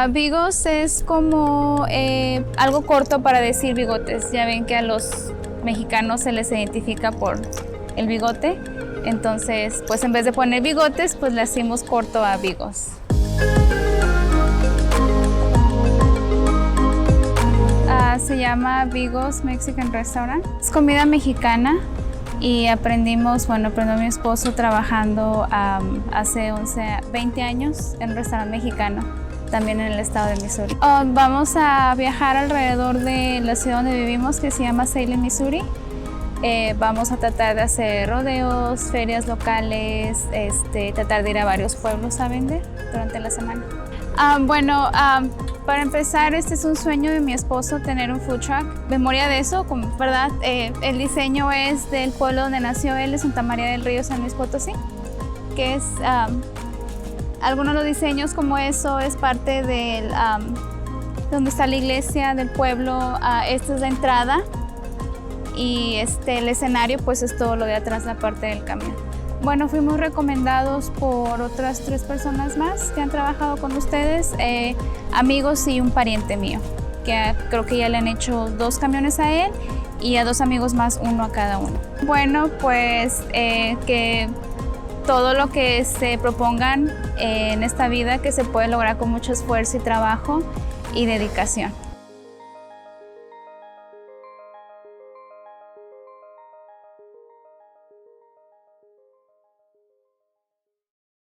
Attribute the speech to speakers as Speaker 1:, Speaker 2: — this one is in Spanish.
Speaker 1: Bigos es como algo corto para decir bigotes. Ya ven que a los mexicanos se les identifica por el bigote. Entonces, pues en vez de poner bigotes, pues le hacemos corto a Bigos. Se llama Bigos Mexican Restaurant. Es comida mexicana y aprendió mi esposo trabajando hace 20 años en un restaurante mexicano, también en el estado de Missouri. Vamos a viajar alrededor de la ciudad donde vivimos, que se llama Salem, Missouri. Vamos a tratar de hacer rodeos, ferias locales, tratar de ir a varios pueblos a vender durante la semana. Para empezar, este es un sueño de mi esposo, tener un food truck. Memoria de eso, ¿verdad? El diseño es del pueblo donde nació él, de Santa María del Río, San Luis Potosí, que es algunos de los diseños como eso es parte del donde está la iglesia del pueblo. Esta es la entrada y el escenario pues es todo lo de atrás, la parte del camión. Bueno, fuimos recomendados por otras 3 personas más que han trabajado con ustedes, amigos y un pariente mío, que creo que ya le han hecho 2 camiones a él y a 2 amigos más, 1 a cada uno. Bueno, pues que todo lo que se propongan en esta vida que se puede lograr con mucho esfuerzo y trabajo y dedicación.